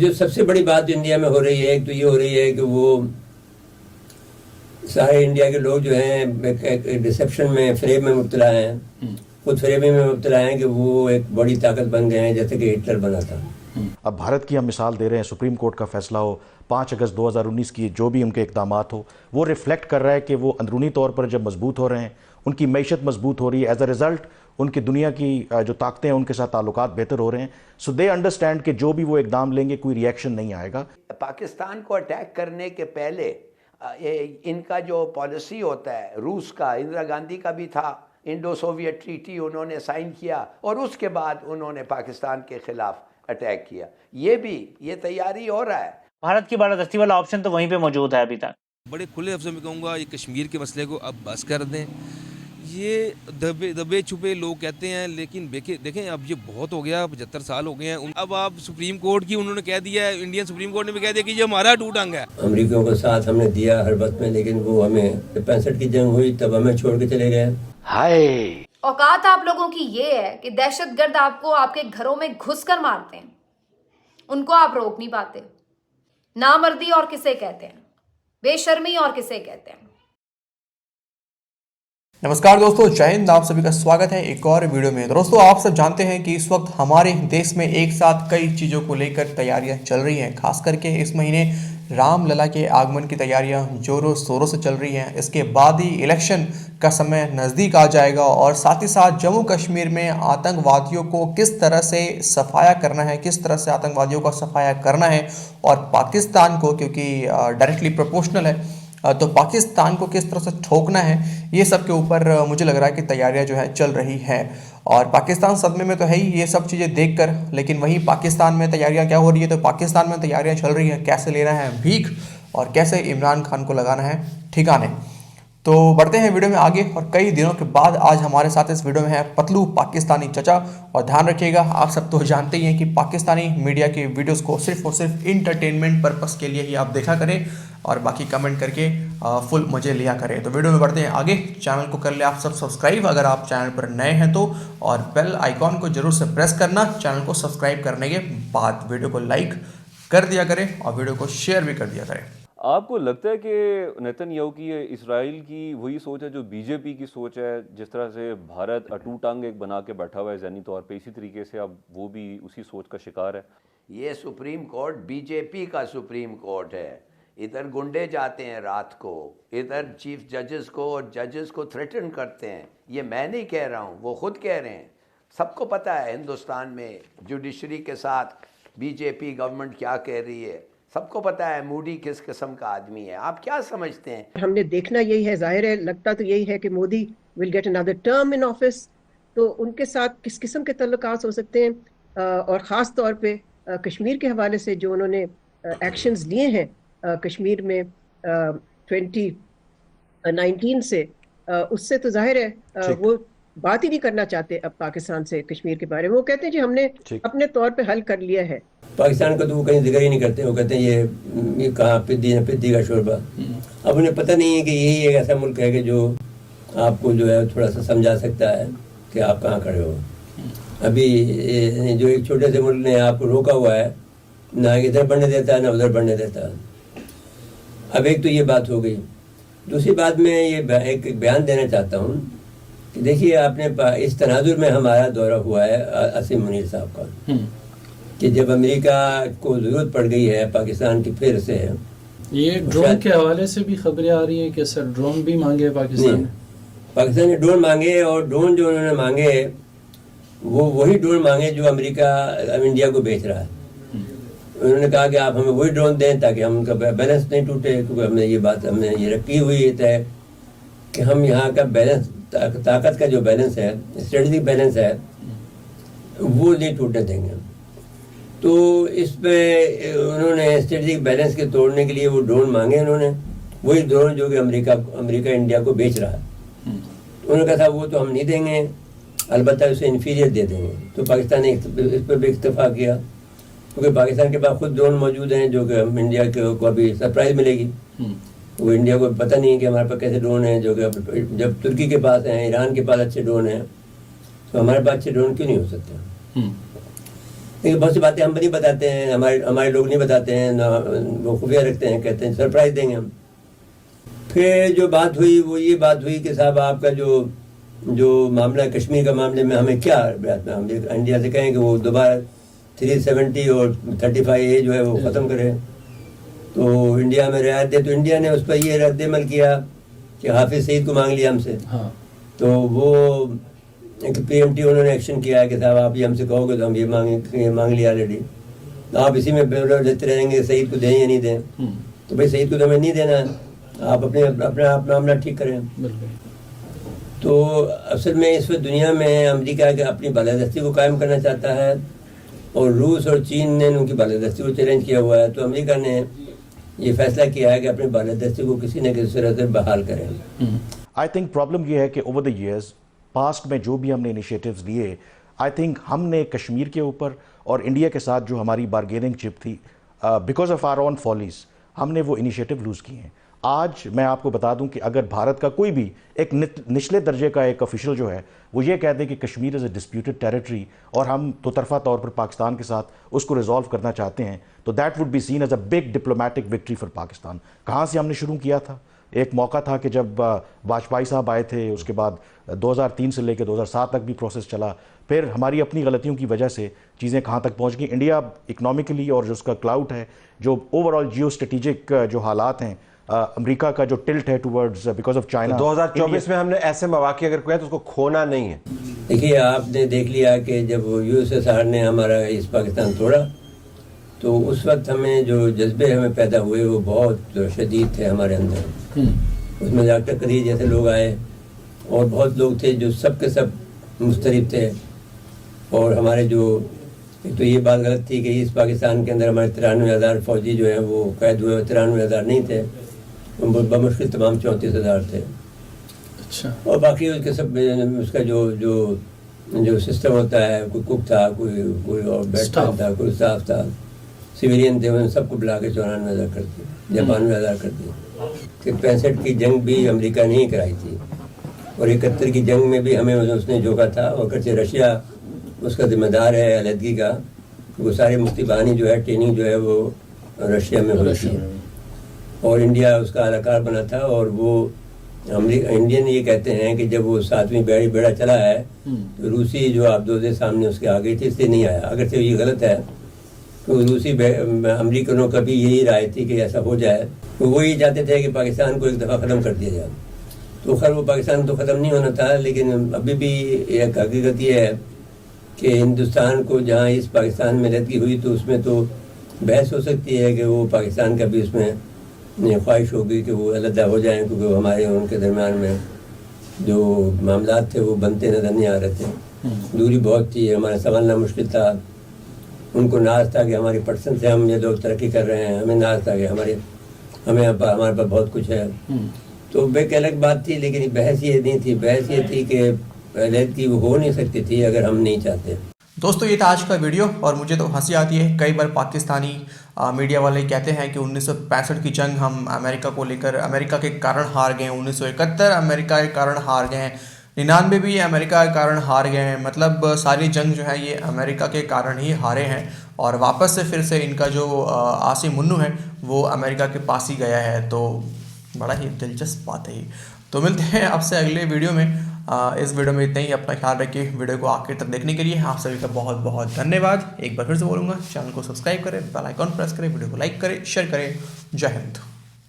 جو سب سے بڑی بات انڈیا میں ہو رہی ہے تو یہ ہو رہی ہے کہ وہ سارے انڈیا کے لوگ جو ہیں ڈسیپشن میں فریب میں مبتلا ہیں، خود فریبی میں مبتلا ہیں کہ وہ ایک بڑی طاقت بن گئے ہیں جیسے کہ ہٹلر بنا تھا۔ اب بھارت کی ہم مثال دے رہے ہیں، سپریم کورٹ کا فیصلہ ہو، 5 اگست 2019 کی جو بھی ان کے اقدامات ہو، وہ ریفلیکٹ کر رہا ہے کہ وہ اندرونی طور پر جب مضبوط ہو رہے ہیں، ان کی معیشت مضبوط ہو رہی ہے، ایز اے رزلٹ ان کی دنیا کی جو طاقتیں ہیں ان کے ساتھ تعلقات بہتر ہو رہے ہیں، سو دے انڈرسٹینڈ کہ جو بھی وہ اقدام لیں گے کوئی ری ایکشن نہیں آئے گا۔ پاکستان کو اٹیک کرنے کے پہلے ان کا جو پالیسی ہوتا ہے، روس کا، اندرا گاندھی کا بھی تھا، انڈو سوویت ٹریٹی انہوں نے سائن کیا اور اس کے بعد انہوں نے پاکستان کے خلاف اٹیک کیا، یہ تیاری ہو رہا ہے۔ بھارت کی بالادستی والا آپشن تو وہیں پہ موجود ہے ابھی تک۔ بڑے کھلے لفظوں میں کہوں گا یہ کشمیر کے مسئلے کو اب بس کر دیں، یہ دبے چھپے لوگ کہتے ہیں، لیکن دیکھیں اب یہ بہت ہو گیا، 75 سال ہو گئے ہیں۔ اب آپ سپریم کورٹ کی انہوں نے کہہ دیا ہے، انڈین سپریم کورٹ نے بھی کہہ دیا کہ یہ ہمارا ٹوٹ ٹنگ ہے۔ امریکیوں کو ساتھ ہم نے دیا ہر وقت میں، لیکن وہ ہمیں 65 کی جنگ ہوئی تب ہمیں چھوڑ کے چلے گئے۔ ہائے اوقات آپ لوگوں کی یہ ہے کہ دہشت گرد آپ کو آپ کے گھروں میں گھس کر مارتے ہیں، ان کو آپ روک نہیں پاتے۔ نامردی اور کسے کہتے ہیں، بے شرمی اور کسے کہتے ہیں۔ نمسکار دوستو، جے ہند، آپ سبھی کا سواگت ہے ایک اور ویڈیو میں۔ دوستو آپ سب جانتے ہیں کہ اس وقت ہمارے دیش میں ایک ساتھ کئی چیزوں کو لے کر تیاریاں چل رہی ہیں، خاص کر کے اس مہینے رام للا کے آگمن کی تیاریاں زوروں شوروں سے چل رہی ہیں۔ اس کے بعد ہی الیکشن کا سمے نزدیک آ جائے گا اور ساتھ ہی ساتھ جموں کشمیر میں آتنکوادیوں کو کس طرح سے صفایا کرنا ہے، کس طرح سے آتنکوادیوں کا صفایا کرنا ہے، اور پاکستان کو کیونکہ ڈائریکٹلی پروپورشنل ہے تو پاکستان کو کس طرح سے ٹھوکنا ہے، یہ سب کے اوپر مجھے لگ رہا ہے کہ تیاریاں جو ہے چل رہی ہیں۔ اور پاکستان صدمے میں تو ہے ہی یہ سب چیزیں دیکھ کر، لیکن وہیں پاکستان میں تیاریاں کیا ہو رہی ہے، تو پاکستان میں تیاریاں چل رہی ہیں کیسے لینا ہے بھیک اور کیسے عمران خان کو لگانا ہے ٹھکانے۔ تو بڑھتے ہیں ویڈیو میں آگے، اور کئی دنوں کے بعد آج ہمارے ساتھ اس ویڈیو میں ہے پتلو پاکستانی چچا۔ اور دھیان رکھیے گا، آپ سب تو جانتے ہی ہیں کہ پاکستانی میڈیا کی ویڈیوز کو صرف اور صرف انٹرٹینمنٹ پرپس کے لیے ہی آپ دیکھا کریں اور باقی کمنٹ کر کے فل مجھے لیا کریں۔ تو ویڈیو میں بڑھتے ہیں آگے، چینل کو کر لیں آپ سب سبسکرائب اگر آپ چینل پر نئے ہیں تو، اور بیل آئیکن کو ضرور سے پریس کرنا چینل کو سبسکرائب کرنے کے بعد۔ ویڈیو کو لائک کر دیا کریں اور ویڈیو کو شیئر بھی کر دیا کریں۔ آپ کو لگتا ہے کہ نیتن یاہو کی اسرائیل کی وہی سوچ ہے جو بی جے پی کی سوچ ہے، جس طرح سے بھارت اٹو ٹانگ ایک بنا کے بیٹھا ہوا ہے ذہنی طور پہ، اسی طریقے سے اب وہ بھی اسی سوچ کا شکار ہے؟ یہ سپریم کورٹ بی جے پی کا سپریم کورٹ ہے، ادھر گنڈے جاتے ہیں رات کو، ادھر چیف ججز کو اور ججز کو تھریٹن کرتے ہیں۔ یہ میں نہیں کہہ رہا ہوں، وہ خود کہہ رہے ہیں۔ سب کو پتہ ہے ہندوستان میں جوڈیشری کے ساتھ بی جے پی گورنمنٹ کیا کہہ رہی ہے، سب کو پتہ ہے مودی کس قسم کا آدمی ہے۔ آپ کیا سمجھتے ہیں؟ ہم نے دیکھنا یہی ہے، ظاہر ہے لگتا تو یہی ہے کہ Modi will get another term in office، تو ان کے ساتھ کس قسم کے تعلقات ہو سکتے ہیں، اور خاص طور پہ کشمیر کے حوالے سے جو انہوں نے ایکشنز لیے ہیں کشمیر میں 2019 سے، اس سے تو ظاہر ہے وہ بات ہی نہیں کرنا چاہتے اب پاکستان سے کشمیر کے بارے میں۔ وہ کہتے ہیں جی ہم نے اپنے طور پہ حل کر لیا ہے۔ پاکستان کا تو وہ کہیں ذکر ہی نہیں کرتے، وہ کہتے ہیں یہ کہاں پدی کا شوربہ۔ اب انہیں پتہ نہیں ہے کہ یہی ایک ایسا ملک ہے کہ جو آپ کو جو ہے تھوڑا سا سمجھا سکتا ہے کہ آپ کہاں کھڑے ہو۔ ابھی جو ایک چھوٹے سے ملک نے آپ کو روکا ہوا ہے، نہ ادھر بڑھنے دیتا ہے نہ ادھر بڑھنے دیتا ہے۔ اب ایک تو یہ بات ہو گئی، دوسری بات میں یہ ایک بیان دینا چاہتا ہوں کہ دیکھیے آپ نے اس تناظر میں ہمارا دورہ ہوا ہے عاصم منیر صاحب کا، کہ جب امریکہ کو ضرورت پڑ گئی ہے پاکستان کی پھر سے، یہ ڈرون کے حوالے سے بھی خبریں آ رہی ہیں کہ سر ڈرون بھی مانگے پاکستان نے ڈرون مانگے، اور ڈرون جو انہوں نے مانگے وہ وہی ڈرون مانگے جو امریکہ انڈیا کو بیچ رہا ہے۔ انہوں نے کہا کہ آپ ہمیں وہی ڈرون دیں تاکہ ہم کا بیلنس نہیں ٹوٹے، کیونکہ ہم نے یہ رکھی ہوئی ہے کہ ہم یہاں کا بیلنس، طاقت کا جو بیلنس ہے، اسٹریٹجک بیلنس ہے، وہ نہیں ٹوٹنے دیں گے۔ تو اس میں انہوں نے اسٹریٹجک بیلنس کے توڑنے کے لیے وہ ڈرون مانگے، انہوں نے وہی ڈرون جو کہ امریکہ انڈیا کو بیچ رہا ہے۔ انہوں نے کہا تھا وہ تو ہم نہیں دیں گے، البتہ اسے انفیریئر دے دیں گے۔ تو پاکستان نے اس پر بھی اکتفا کیا، کیونکہ پاکستان کے پاس خود ڈرون موجود ہیں جو کہ انڈیا کو ابھی سرپرائز ملے گی۔ وہ انڈیا کو پتہ نہیں ہے کہ ہمارے پاس کیسے ڈرون ہیں، جو کہ جب ترکی کے پاس ہیں، ایران کے پاس اچھے ڈرون ہیں، تو ہمارے پاس اچھے ڈرون کیوں نہیں ہو سکتے؟ لیکن بہت سی باتیں ہم نہیں بتاتے ہیں, ہمارے لوگ نہیں بتاتے ہیں, وہ خفیہ رکھتے ہیں, کہتے ہیں سرپرائز دیں گے ہم. پھر جو بات ہوئی وہ یہ بات ہوئی کہ صاحب آپ کا جو معاملہ کشمیر کا معاملے میں ہمیں کیا, ہم انڈیا سے کہیں کہ وہ دوبارہ 370 اور 35A جو ہے وہ ختم کرے, تو انڈیا میں رعایت دے. تو انڈیا نے اس پر یہ رد عمل کیا کہ حافظ سعید کو مانگ لیا ہم سے. تو وہ ایک PMT انہوں نے ایکشن کیا ہے کہ صاحب آپ یہ ہم سے کہو گے تو ہم یہ مانگ لیا آلریڈی, آپ اسی میں لیتے رہیں گے سعید کو دیں یا نہیں دیں. تو بھائی سعید کو تو ہمیں نہیں دینا, آپ اپنا معاملہ ٹھیک کریں. تو اصل میں اس وقت دنیا میں امریکہ اپنی بالادستی کو قائم کرنا چاہتا ہے, اور روس اور چین نے ان کی بالادستی کو چیلنج کیا ہوا ہے. تو امریکہ نے یہ فیصلہ کیا ہے کہ اپنی بالادستی کو کسی نہ کسی طرح سے بحال کریں. آئی تھنک پرابلم یہ ہے کہ اوور دا ایئرز پاسٹ میں جو بھی ہم نے انیشیٹوز لیے, آئی تھنک ہم نے کشمیر کے اوپر اور انڈیا کے ساتھ جو ہماری بارگیننگ چپ تھی, بیکاز آف آر اون فالیز ہم نے وہ انیشیٹو لوز کیے ہیں. آج میں آپ کو بتا دوں کہ اگر بھارت کا کوئی بھی ایک نچلے درجے کا ایک آفیشل جو ہے وہ یہ کہہ دے کہ کشمیر از اے ڈسپیوٹڈ ٹیریٹری اور ہم دو طرفہ طور پر پاکستان کے ساتھ اس کو ریزالو کرنا چاہتے ہیں, تو that would be seen as a big diplomatic victory for Pakistan. کہاں سے ہم نے شروع کیا تھا؟ ایک موقع تھا کہ جب واجپئی صاحب آئے تھے, اس کے بعد 2003 سے لے کے 2007 تک بھی پروسیس چلا. پھر ہماری اپنی غلطیوں کی وجہ سے چیزیں کہاں تک پہنچ گئیں. انڈیا اکنامکلی اور جو اس کا کلاؤٹ ہے, جو اوور آل جیو اسٹریٹجک جو حالات ہیں, امریکہ کا جو ٹلٹ ہے ٹورڈز بیکاز آف چائنا. 2024 میں ہم نے ایسے مواقع اگر کوئی ہے تو اس کو کھونا نہیں ہے. دیکھیے آپ نے دیکھ لیا کہ جب USSR نے ہمارا ایسٹ پاکستان توڑا تو اس وقت ہمیں جو جذبے ہمیں پیدا ہوئے وہ بہت شدید تھے ہمارے اندر. اس میں ڈاکٹر قدیر جیسے لوگ آئے اور بہت لوگ تھے جو سب کے سب مسترب تھے. اور ہمارے جو ایک تو یہ بات غلط تھی کہ ایسٹ پاکستان کے اندر ہمارے 93,000 فوجی جو ہیں وہ قید ہوئے, 93,000 نہیں تھے, بمشکل تمام 34,000 تھے. اور باقی اس کے سب اس کا جو سسٹم ہوتا ہے, کوئی کک تھا, کوئی اور بیٹمین تھا, کوئی اسٹاف تھا, سویلین تھے, ان سب کو بلا کے 94,000 کر دی, 92,000 کر دی. کہ 65 کی جنگ بھی امریکہ نے ہی کرائی تھی, اور 71 کی جنگ میں بھی ہمیں اس نے جھوکا تھا. اور اگرچہ رشیا اس کا ذمہ دار ہے علیحدگی کا, وہ سارے مفتی بانی جو ہے ٹریننگ جو ہے وہ رشیا میں ہوئی تھی, اور انڈیا اس کا اہلکار بنا تھا. اور وہ انڈین یہ کہتے ہیں کہ جب وہ 7ویں بیڑا چلا ہے تو روسی جو آبدوزے سامنے اس کے آ گئی تھی, اس سے نہیں آیا. اگرچہ یہ غلط ہے کہ روسی امریکنوں کا بھی یہی رائے تھی کہ ایسا ہو جائے. وہ یہ چاہتے تھے کہ پاکستان کو ایک دفعہ ختم کر دیا جائے. تو خیر وہ پاکستان تو ختم نہیں ہونا تھا, لیکن ابھی بھی ایک حقیقت یہ ہے کہ ہندوستان کو جہاں اس پاکستان میں علیحدگی ہوئی تو اس میں تو بحث ہو سکتی ہے کہ وہ پاکستان کا بھی اس میں خواہش ہوگی کہ وہ علیحدہ ہو جائیں, کیونکہ ہمارے ان کے درمیان میں جو معاملات تھے وہ بنتے نظر نہیں آ رہے تھے. دوری بہت تھی, ہمارا سنبھالنا مشکل تھا. ان کو ناز تھا کہ ہماری پرسن سے ہم یہ لوگ ترقی کر رہے ہیں, ہمیں ناز تھا کہ ہمارے پاس بہت کچھ ہے. تو ایک الگ بات تھی, لیکن بحث یہ نہیں تھی. بحث یہ تھی کہ علیحدگی وہ ہو نہیں سکتی تھی اگر ہم نہیں چاہتے. دوستو یہ تھا آج کا ویڈیو, اور مجھے تو ہنسی آتی ہے. کئی بار پاکستانی میڈیا والے کہتے ہیں کہ 1965 کی جنگ ہم امریکہ کو لے کر امریکہ کے کارن ہار گئے ہیں, 1971 امریکہ کے کارن ہار گئے ہیں, 99 بھی امریکہ کے کارن ہار گئے ہیں. مطلب ساری جنگ جو ہے یہ امریکہ کے کارن ہی ہارے ہیں, اور واپس سے پھر سے ان کا جو عاصم منو ہے وہ امریکہ کے پاس ہی گیا ہے. تو بڑا ہی دلچسپ بات ہے. تو ملتے ہیں آپ سے اگلے ویڈیو میں. اس ویڈیو میں اتنا ہی. اپنا خیال رکھیے. ویڈیو کو آخر تک دیکھنے کے لیے آپ سبھی کا بہت بہت دھنیہ واد. ایک بار پھر سے بولوں گا, چینل کو سبسکرائب کریں, بیل آئیکن پریس کریں, ویڈیو کو لائک کریں, شیئر کریں. جے ہند.